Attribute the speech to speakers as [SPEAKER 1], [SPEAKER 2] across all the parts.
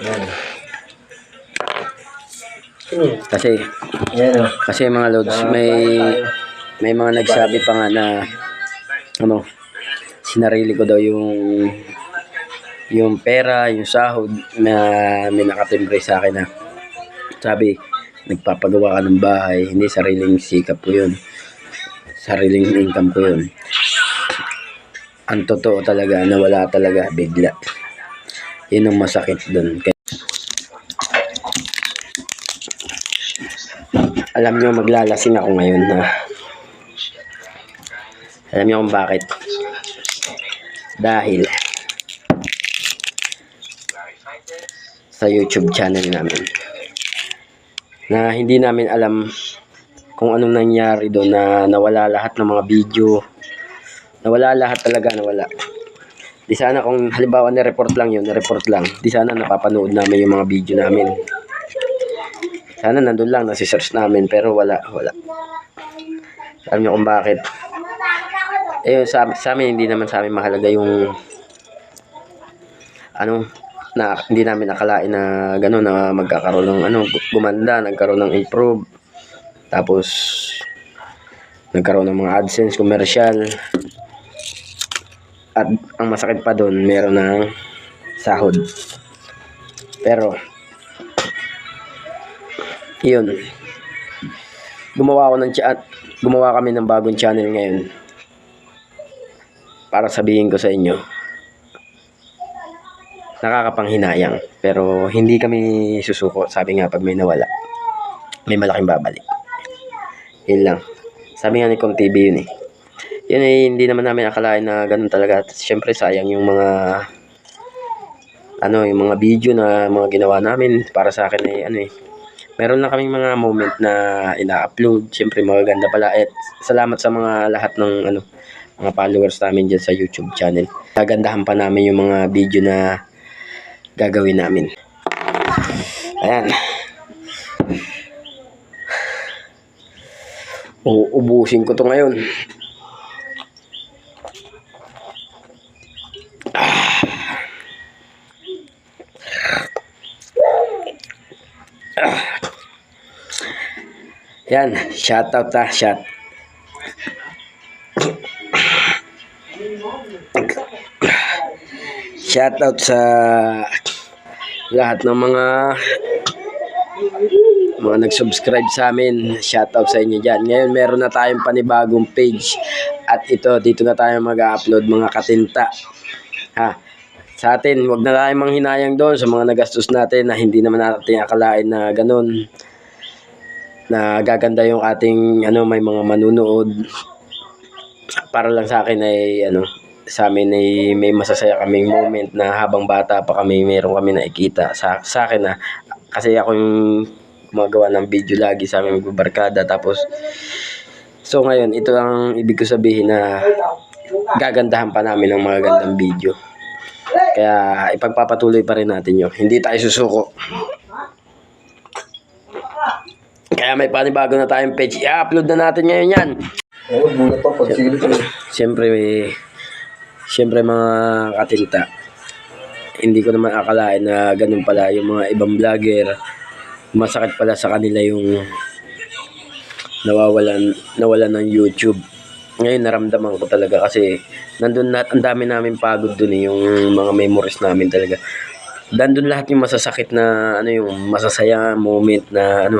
[SPEAKER 1] Yan.
[SPEAKER 2] Kasi
[SPEAKER 1] Yan o.
[SPEAKER 2] kasi mga lods, may mga nagsabi pa nga na ano, sinarili ko daw yung pera, yung sahod na may nakatimbre sa akin na sabi, nagpapagawa ka ng bahay, hindi sariling sikap ko yun, sariling income ko yun. Ang totoo talaga, nawala talaga bigla. Yun ang masakit dun. Alam nyo, maglalasing ako ngayon na. Alam nyo kung bakit? Dahil sa YouTube channel namin na hindi namin alam kung anong nangyari doon, na nawala lahat ng mga video. Nawala lahat talaga, nawala. Di sana kung halimbawa na-report lang yun, na-report lang, di sana napapanood namin yung mga video namin. Sana nandun lang, nasi-search namin, pero wala. Alam nyo kung bakit? Sa amin, hindi naman sa amin mahalaga yung ano, na hindi namin akalain na gano'n, na magkakaroon ng ano, gumanda, nagkaroon ng improve. Tapos nagkaroon ng mga AdSense commercial. At ang masakit pa doon, meron ng sahod. Pero yun, gumawa kami ng bagong channel ngayon para sabihin ko sa inyo, nakakapanghinayang, pero hindi kami susuko. Sabi nga, pag may nawala, may malaking babalik. Yun lang. Sabi nga ni Kong TV yun eh. Yun eh, hindi naman namin akalain na ganun talaga. Siyempre sayang yung mga yung mga video na mga ginawa namin. Para sa akin eh, meron lang kaming mga moment na ina-upload. Siyempre magaganda pala. At salamat sa mga lahat ng mga followers namin dyan sa YouTube channel. Gagandahan pa namin yung mga video na gagawin namin. Ayan. Uubusin ko to ngayon. Yan, shout out shout. Shout out sa lahat ng mga nag-subscribe sa amin. Shout out sa inyo dyan. Ngayon meron na tayong panibagong page. At dito na tayo mag-upload mga katinta. Sa atin, wag na tayong manghinayang doon sa mga nagastos natin na hindi naman natin akalain na ganun, na gaganda yung ating may mga manunood. Para lang sa akin ay sa amin ay may masasaya kaming moment na habang bata pa kami, meron kami nakikita sa akin na kasi ako yung gumagawa ng video lagi sa aming barkada. Tapos so ngayon, ito ang ibig ko sabihin, na gagandahan pa namin ng mga gandang video. Kaya ipagpapatuloy pa rin natin yun. Hindi tayo susuko. Kaya may panibago na tayong page. I-upload na natin ngayon yan.
[SPEAKER 1] Oo, muna pa pagsilip ko.
[SPEAKER 2] Siyempre mga katinta, hindi ko naman akalain na ganun pala yung mga ibang vlogger. Masakit pala sa kanila yung nawalan ng YouTube. Ngayon naramdaman ko talaga, kasi nandun lahat, ang dami namin pagod dun yung mga memories namin talaga. Nandun lahat yung masasakit na yung masasaya moment na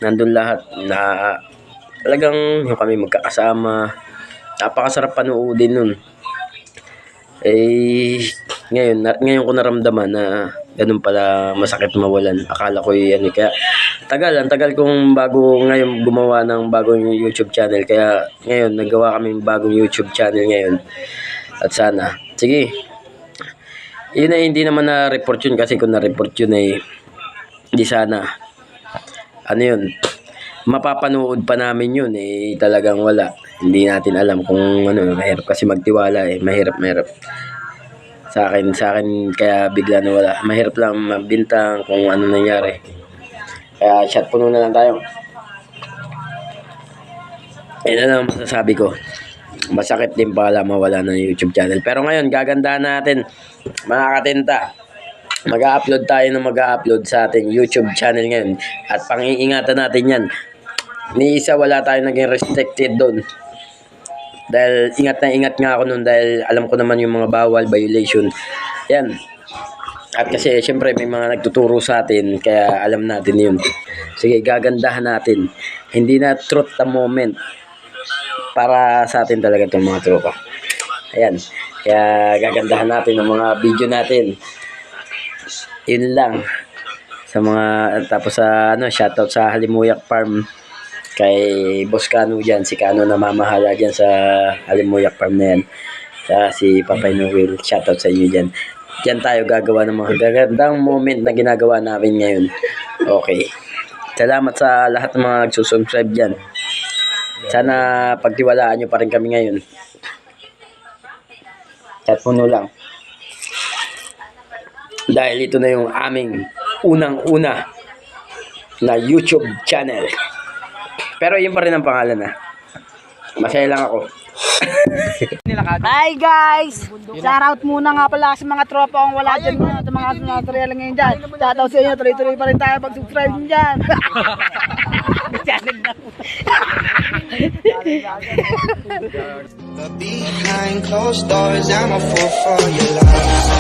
[SPEAKER 2] nandun lahat, na talagang yung kami magkakasama. Napakasarap panoodin nun. Ngayon ko naramdaman na ganun pala masakit mawalan. Akala ko kaya ang tagal kong bago ngayon gumawa ng bagong YouTube channel. Kaya ngayon naggawa kami ng bagong YouTube channel ngayon. At sana, sige, yun ay hindi naman na-report yun, kasi kung na-report yun ay di sana mapapanood pa namin yun talagang wala. Hindi natin alam kung mahirap kasi magtiwala mahirap sa akin kaya bigla na wala. Mahirap lang mabintang kung ano nangyari. Kaya shot puno na lang tayo. Yan na lang masasabi ko. Masakit din pala mawala ng YouTube channel. Pero ngayon gagandahan natin mga katinta. Mag-upload tayo ng mag-upload sa ating YouTube channel ngayon. At pang-iingatan natin yan. Ni isa wala tayong naging restricted doon. Dahil ingat na ingat nga ako noon dahil alam ko naman yung mga bawal, violation. Yan. At kasi syempre may mga nagtuturo sa atin kaya alam natin yun. Sige, gagandahan natin. Hindi na truth the moment. Para sa atin talaga itong mga tropa. Ayan. Kaya gagandahan natin ang mga video natin. Yun lang. Sa mga, tapos sa shoutout sa Halimuyak Farm. Kay Boss Kano dyan. Si Kano na mamahala dyan sa Halimuyak Farm na yan. Sa si Papay Noel. Shoutout sa inyo dyan. Diyan tayo gagawa ng mga gagandang moment na ginagawa namin ngayon. Okay. Salamat sa lahat ng mga nagsusubscribe dyan. Sana pagtiwalaan nyo pa rin kami ngayon. Chat puno lang. Dahil ito na yung aming unang-una na YouTube channel. Pero yun pa rin ang pangalan Masaya lang ako.
[SPEAKER 3] Hi guys! Shoutout muna nga pala sa mga tropa kong wala dyan mga sa mga tutorial ngayon dyan. Shoutout sa inyo, tuloy-tuloy pa rin tayo pag-subscribe nyo dyan.
[SPEAKER 4] But behind closed doors, I'm a fool for your love.